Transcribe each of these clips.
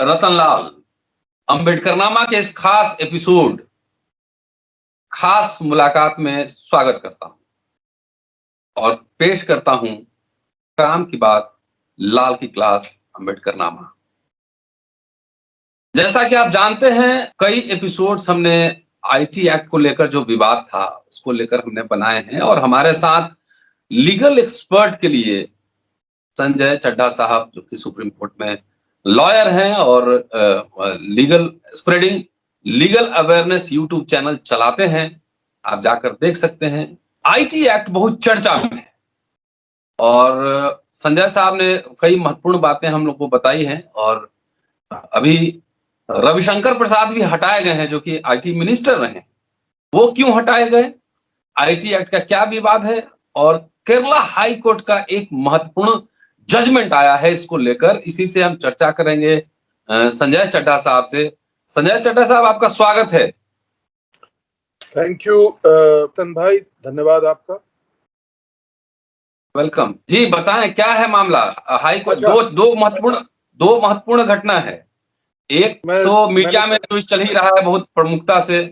रतनलाल अंबेडकरनामा के इस खास एपिसोड, खास मुलाकात में स्वागत करता हूं और पेश करता हूं काम की बात, लाल की क्लास, अंबेडकरनामा। जैसा कि आप जानते हैं, कई एपिसोड्स हमने आईटी एक्ट को लेकर जो विवाद था, उसको लेकर हमने बनाए हैं और हमारे साथ लीगल एक्सपर्ट के लिए संजय चड्ढा साहब, जो कि सुप्रीम कोर्ट में लॉयर हैं और legal spreading legal awareness YouTube channel चलाते हैं। आप जाकर देख सकते हैं। आईटी एक्ट बहुत चर्चा में है और संजय साहब ने कई महत्वपूर्ण बातें हम लोग को बताई हैं और अभी रविशंकर प्रसाद भी हटाए गए हैं, जो कि आईटी मिनिस्टर रहे। वो क्यों हटाए गए? आईटी एक्ट का क्या विवाद है? और केरला हाई कोर्ट का एक महत्वपूर्ण जजमेंट आया है इसको लेकर, इसी से हम चर्चा करेंगे संजय चड्ढा साहब से। संजय चड्ढा साहब, आपका स्वागत है। थैंक यू तन भाई, धन्यवाद आपका। वेलकम जी। बताएं क्या है मामला। हाई कोर्ट दो महत्वपूर्ण घटना है। एक तो मीडिया में जो चल ही रहा है बहुत प्रमुखता से,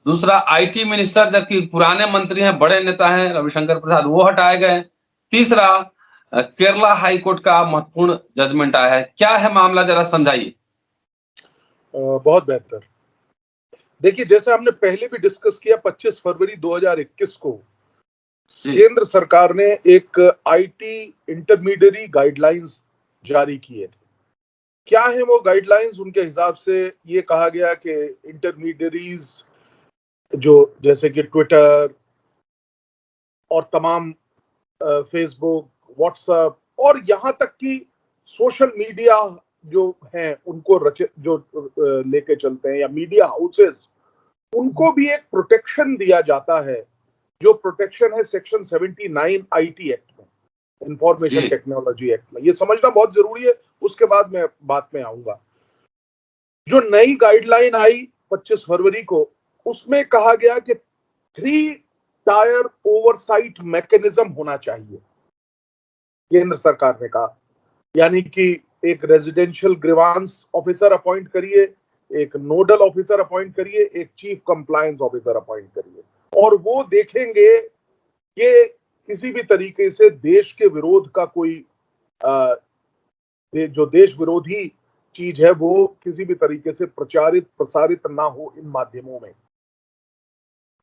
दूसरा आईटी मिनिस्टर, जबकि पुराने मंत्री हैं, बड़े नेता हैं रविशंकर प्रसाद, वो हटाए गए। तीसरा केरला हाई कोर्ट का महत्वपूर्ण जजमेंट आया है। क्या है मामला, जरा समझाइए। बहुत बेहतर। देखिए, जैसे हमने पहले भी डिस्कस किया, 25 फरवरी 2021 को केंद्र सरकार ने एक आईटी इंटरमीडिएरी गाइडलाइंस जारी किए थे। क्या है वो गाइडलाइंस? उनके हिसाब से ये कहा गया कि इंटरमीडिएरीज जो जैसे कि ट्विटर और तमाम फेसबुक, व्हाट्सएप और यहाँ तक कि सोशल मीडिया जो हैं उनको लेके चलते हैं, या मीडिया हाउसेस, उनको भी एक प्रोटेक्शन दिया जाता है, जो प्रोटेक्शन है सेक्शन 79 आईटी एक्ट में, इंफॉर्मेशन टेक्नोलॉजी एक्ट में। ये समझना बहुत जरूरी है, उसके बाद मैं बात में आऊंगा। जो नई गाइडलाइन आई 25 फरवरी को, उसमें कहा गया कि 3 टायर ओवरसाइट मैकेनिज्म होना चाहिए, केंद्र सरकार ने कहा। यानी कि एक रेजिडेंशियल ग्रीवांस ऑफिसर अपॉइंट करिए, एक नोडल ऑफिसर अपॉइंट करिए, एक चीफ कंप्लायंस ऑफिसर अपॉइंट करिए, और वो देखेंगे कि किसी भी तरीके से देश के विरोध का कोई जो देश विरोधी चीज है वो किसी भी तरीके से प्रसारित ना हो इन माध्यमों में।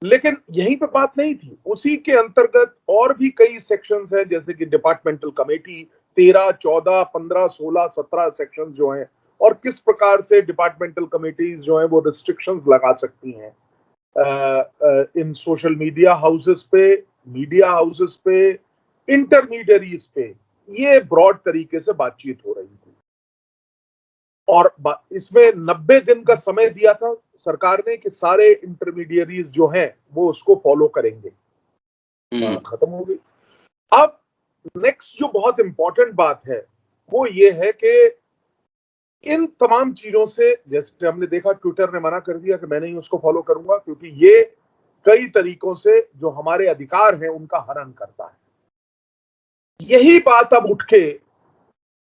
लेकिन यहीं पे बात नहीं थी, उसी के अंतर्गत और भी कई सेक्शंस हैं, जैसे कि डिपार्टमेंटल कमेटी 13, 14, 15, 16, 17 सेक्शन जो हैं, और किस प्रकार से डिपार्टमेंटल कमेटीज जो हैं वो रिस्ट्रिक्शंस लगा सकती हैं इन सोशल मीडिया हाउसेस पे, मीडिया हाउसेस पे, इंटरमीडियरीज पे। ये ब्रॉड तरीके से बातचीत हो रही थी और इसमें 90 दिन का समय दिया था सरकार ने कि सारे इंटरमीडियरीज जो हैं वो उसको फॉलो करेंगे। खत्म हो गई। अब नेक्स्ट जो बहुत इंपॉर्टेंट बात है वो ये है कि इन तमाम चीजों से, जैसे हमने देखा, ट्विटर ने मना कर दिया कि मैं नहीं उसको फॉलो करूंगा, क्योंकि ये कई तरीकों से जो हमारे अधिकार हैं उनका हनन करता है। यही बात अब उठ के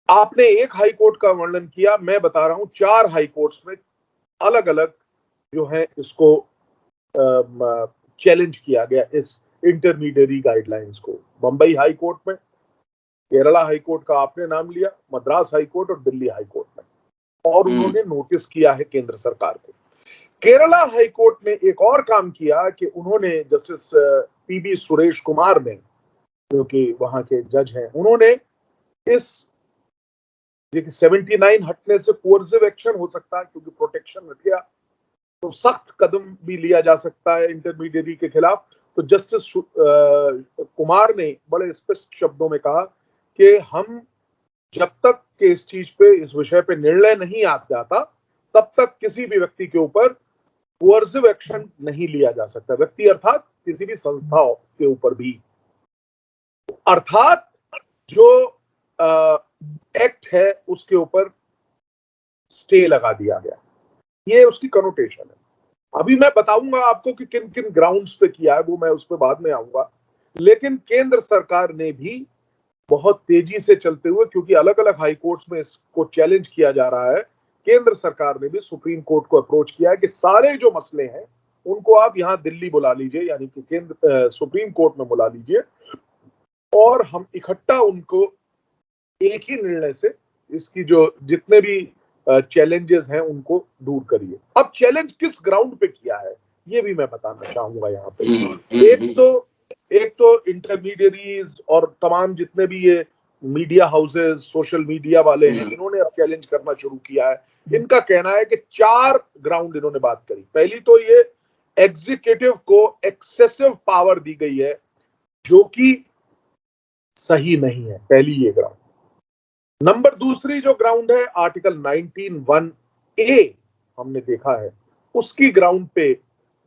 आपने एक हाई कोर्ट का वर्णन किया, मैं बता रहा हूं 4 हाई कोर्ट्स में अलग अलग जो है इसको चैलेंज किया गया, इस इंटरमीडिएरी गाइडलाइंस को। बंबई हाई कोर्ट में, केरला हाई कोर्ट का आपने नाम लिया, मद्रास हाई कोर्ट और दिल्ली हाई कोर्ट में, और उन्होंने नोटिस किया है केंद्र सरकार को। केरला हाई कोर्ट ने एक और काम किया कि उन्होंने जस्टिस पीबी सुरेश कुमार ने, जो कि वहां के जज हैं, उन्होंने इस 79 हटने से कोर्सिव एक्शन हो सकता है, क्योंकि प्रोटेक्शन हट गया तो सख्त कदम भी लिया जा सकता है इंटरमीडिएरी के खिलाफ। तो जस्टिस कुमार ने बड़े स्पष्ट शब्दों में कहा कि हम जब तक के इस चीज पे, इस विषय पे निर्णय नहीं आ जाता, तब तक किसी भी व्यक्ति के ऊपर कोर्सिव एक्शन नहीं लिया जा सकता। व्यक्ति अर्थात किसी भी संस्थाओं के ऊपर भी, अर्थात जो एक्ट है उसके ऊपर स्टे लगा दिया गया। ये उसकी कनोटेशन है। अभी मैं बताऊंगा आपको कि किन किन ग्राउंड्स पे किया है, वो मैं उस पर बाद में आऊंगा। लेकिन केंद्र सरकार ने भी बहुत तेजी से चलते हुए, क्योंकि अलग अलग हाई कोर्ट्स में इसको चैलेंज किया जा रहा है केंद्र सरकार ने भी सुप्रीम कोर्ट को अप्रोच किया है कि सारे जो मसले हैं उनको आप यहाँ दिल्ली बुला लीजिए, यानी कि सुप्रीम कोर्ट में बुला लीजिए और हम इकट्ठा उनको एक ही निर्णय से इसकी जो जितने भी चैलेंजेस हैं उनको दूर करिए। अब चैलेंज किस ग्राउंड पे किया है ये भी मैं बताना चाहूंगा यहाँ पे। एक तो इंटरमीडियरीज और तमाम जितने भी ये मीडिया हाउसेस, सोशल मीडिया वाले हैं, इन्होंने अब चैलेंज करना शुरू किया है। इनका कहना है कि 4 ग्राउंड इन्होंने बात करी। पहली तो ये एग्जीक्यूटिव को एक्सेसिव पावर दी गई है जो कि सही नहीं है, पहली ये ग्राउंड। नंबर दूसरी जो ग्राउंड है आर्टिकल 19(1)(a) हमने देखा है, उसकी ग्राउंड पे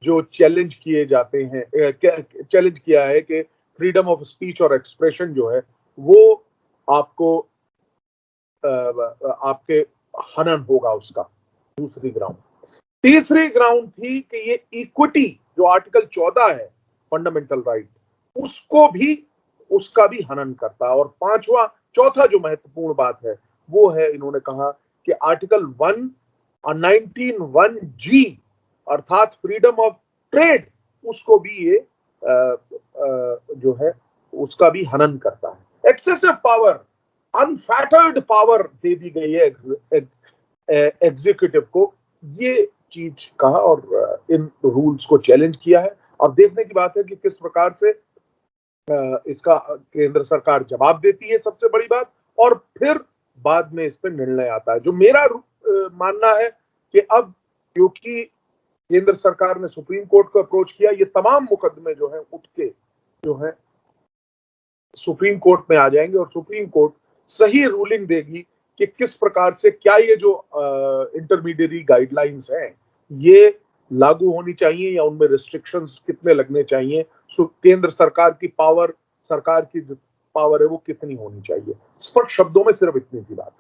जो चैलेंज किए जाते हैं, चैलेंज किया है कि फ्रीडम ऑफ स्पीच और एक्सप्रेशन जो है वो आपको आपके हनन होगा उसका, दूसरी ग्राउंड। तीसरी ग्राउंड थी कि ये इक्विटी जो आर्टिकल 14 है फंडामेंटल राइट, उसका भी हनन करता है। और चौथा जो महत्वपूर्ण बात है वो है, इन्होंने कहा कि आर्टिकल 19(1)(g) अर्थात फ्रीडम ऑफ ट्रेड, उसको भी ये जो है उसका भी हनन करता है। एक्सेसिव पावर, अनफैटर्ड पावर दे दी गई है एग्जीक्यूटिव को, ये चीज कहा और इन रूल्स को चैलेंज किया है। अब देखने की बात है कि किस प्रकार से इसका केंद्र सरकार जवाब देती है, सबसे बड़ी बात, और फिर बाद में इस पर निर्णय आता है। जो मेरा मानना है कि अब क्योंकि केंद्र सरकार ने सुप्रीम कोर्ट को अप्रोच किया, ये तमाम मुकदमे जो है उठ के जो है सुप्रीम कोर्ट में आ जाएंगे और सुप्रीम कोर्ट सही रूलिंग देगी कि किस प्रकार से क्या ये जो इंटरमीडिएरी गाइडलाइंस हैं ये लागू होनी चाहिए या उनमें रिस्ट्रिक्शंस कितने लगने चाहिए। केंद्र सरकार की पावर है वो कितनी होनी चाहिए। स्पष्ट शब्दों में सिर्फ इतनी सी बात।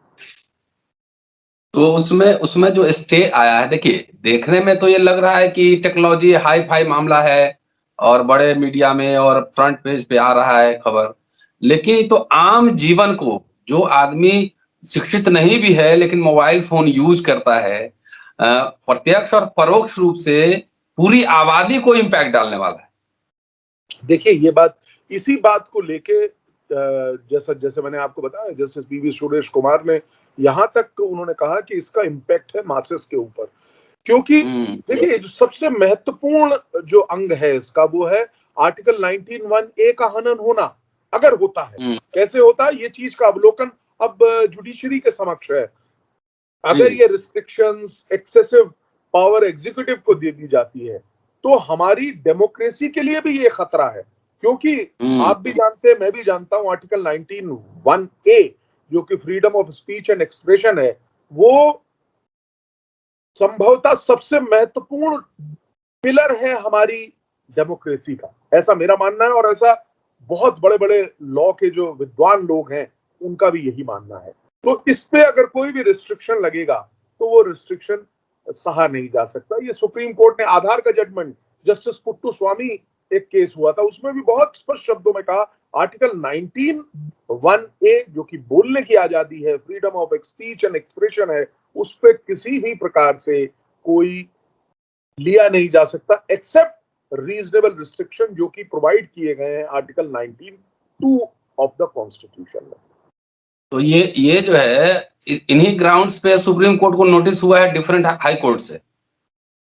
तो उसमें जो स्टे आया है, देखिए देखने में तो ये लग रहा है कि टेक्नोलॉजी हाई फाई मामला है और बड़े मीडिया में और फ्रंट पेज पे आ रहा है खबर, लेकिन तो आम जीवन को जो आदमी शिक्षित नहीं भी है लेकिन मोबाइल फोन यूज करता है, प्रत्यक्ष और परोक्ष रूप से पूरी आबादी को इम्पैक्ट डालने वाला है। देखिए ये बात, इसी बात को लेके जैसे मैंने आपको बताया, जस्टिस पीवी सुरेश कुमार ने यहां तक उन्होंने कहा कि इसका इम्पैक्ट है मासेस के ऊपर, क्योंकि देखिए जो सबसे महत्वपूर्ण जो अंग है इसका वो है आर्टिकल 19(1)(a) का हनन होना। अगर होता है, कैसे होता है ये चीज का अवलोकन अब जुडिशरी के समक्ष है। अगर ये रिस्ट्रिक्शंस, एक्सेसिव पावर एग्जीक्यूटिव को दे दी जाती है तो हमारी डेमोक्रेसी के लिए भी ये खतरा है, क्योंकि आप भी जानते हैं, मैं भी जानता हूं, आर्टिकल 19(1)(a) जो कि freedom of speech and expression है, वो संभवतः सबसे महत्वपूर्ण पिलर है हमारी डेमोक्रेसी का, ऐसा मेरा मानना है और ऐसा बहुत बड़े बड़े लॉ के जो विद्वान लोग हैं उनका भी यही मानना है। तो इस पे अगर कोई भी रिस्ट्रिक्शन लगेगा तो वो रिस्ट्रिक्शन सहा नहीं जा सकता। ये सुप्रीम कोर्ट ने आधार का जजमेंट, जस्टिस पुट्टू स्वामी एक केस हुआ था, उसमें भी बहुत स्पष्ट शब्दों में कहा आर्टिकल 19(1)(a) जो कि बोलने की आजादी है, freedom of speech and expression है, उस पर किसी भी प्रकार से कोई लिया नहीं जा सकता एक्सेप्ट रीजनेबल रिस्ट्रिक्शन जो कि प्रोवाइड किए गए हैं आर्टिकल 19(2) ऑफ द कॉन्स्टिट्यूशन में। तो ये जो है इन्हीं ग्राउंड्स पे सुप्रीम कोर्ट को नोटिस हुआ है डिफरेंट हाई कोर्ट से?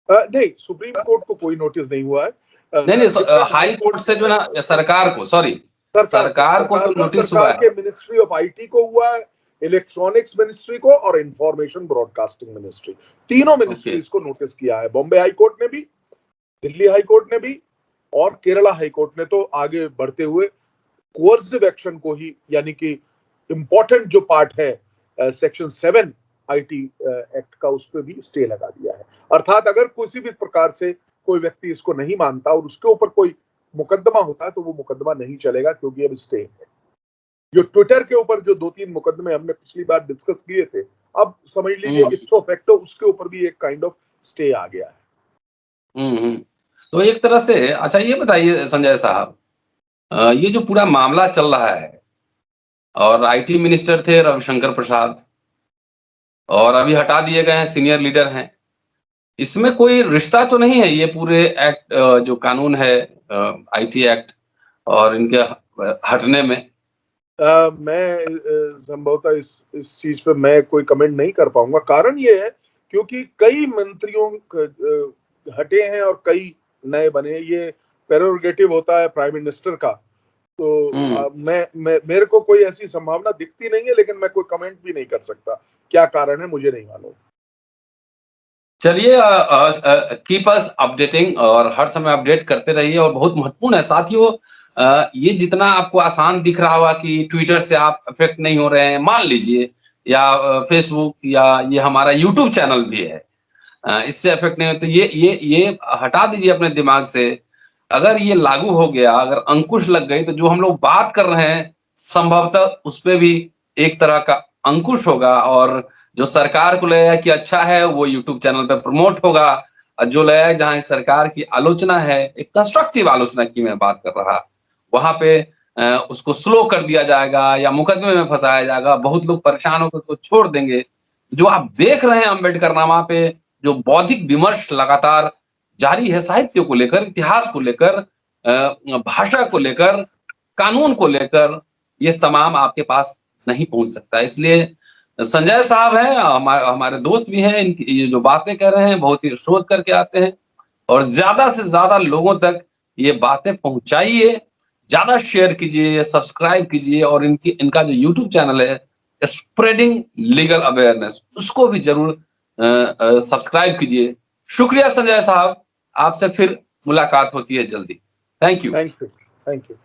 नहीं, सुप्रीम कोर्ट को कोई नोटिस नहीं हुआ है। नहीं, हाई कोर्ट से जो ना सरकार को, सॉरी सरकार को तो नोटिस हुआ है। मिनिस्ट्री ऑफ आईटी को हुआ है, इलेक्ट्रॉनिक्स मिनिस्ट्री को और इंफॉर्मेशन ब्रॉडकास्टिंग मिनिस्ट्री, तीनों मिनिस्ट्रीज को नोटिस किया है। बॉम्बे हाई कोर्ट ने भी, दिल्ली हाई कोर्ट ने भी और केरला हाई कोर्ट ने तो आगे बढ़ते हुए कोर्सिव एक्शन को ही, यानी कि इंपॉर्टेंट जो पार्ट है सेक्शन 7 आईटी एक्ट का, उस पर भी स्टे लगा दिया है। अर्थात अगर किसी भी प्रकार से कोई व्यक्ति इसको नहीं मानता और उसके ऊपर कोई मुकदमा होता है तो वो मुकदमा नहीं चलेगा, क्योंकि अब स्टे है। जो ट्विटर के ऊपर जो 2-3 मुकदमे हमने पिछली बार डिस्कस किए थे, अब समझ लीजिए इप्सो फैक्टो उसके ऊपर भी एक काइंड ऑफ स्टे आ गया है। तो एक तरह से, अच्छा ये बताइए संजय साहब, ये जो पूरा मामला चल रहा है और आईटी मिनिस्टर थे रविशंकर प्रसाद, और अभी हटा दिए गए हैं, सीनियर लीडर हैं। इसमें कोई रिश्ता तो नहीं है ये पूरे एक्ट जो कानून है आईटी एक्ट और इनके हटने में? मैं संभवतः इस चीज पे मैं कोई कमेंट नहीं कर पाऊंगा। कारण ये है क्योंकि कई मंत्रियों हटे हैं और कई नए बने। ये प्रेरोगेटिव होता है प्राइम मिनिस्टर का। तो मेरे को कोई ऐसी संभावना दिखती नहीं है, लेकिन मैं कोई कमेंट भी नहीं कर सकता। क्या कारण है मुझे नहीं मालूम। चलिए, कीप अस अपडेटिंग और हर समय अपडेट करते रहिए। और बहुत महत्वपूर्ण है साथियों, ये जितना आपको आसान दिख रहा होगा कि ट्विटर से आप अफेक्ट नहीं हो रहे हैं, मान लीजिए, या फेसबुक या ये हमारा यूट्यूब चैनल भी है, इससे अफेक्ट नहीं होते। ये हटा दीजिए अपने दिमाग से। अगर ये लागू हो गया, अगर अंकुश लग गई, तो जो हम लोग बात कर रहे हैं संभवतः उस पे भी एक तरह का अंकुश होगा। और जो सरकार को लगेगा कि अच्छा है, वो यूट्यूब चैनल पे प्रमोट होगा। और जो लगेगा जहां सरकार की आलोचना है, एक कंस्ट्रक्टिव आलोचना की मैं बात कर रहा, वहां पे उसको स्लो कर दिया जाएगा या मुकदमे में फंसाया जाएगा। बहुत लोग परेशान होकर उसको छोड़ देंगे। जो आप देख रहे हैं अम्बेडकरनामा पे जो बौद्धिक विमर्श लगातार जारी है, साहित्य को लेकर, इतिहास को लेकर, भाषा को लेकर, कानून को लेकर, ये तमाम आपके पास नहीं पहुंच सकता। इसलिए संजय साहब हैं, हमारे दोस्त भी हैं, इनकी ये जो बातें कह रहे हैं बहुत ही शोध करके आते हैं। और ज्यादा से ज्यादा लोगों तक ये बातें पहुंचाइए, ज्यादा शेयर कीजिए, सब्सक्राइब कीजिए। और इनका जो यूट्यूब चैनल है स्प्रेडिंग लीगल अवेयरनेस, उसको भी जरूर सब्सक्राइब कीजिए। शुक्रिया संजय साहब, आपसे फिर मुलाकात होती है जल्दी। Thank you. Thank you. Thank you.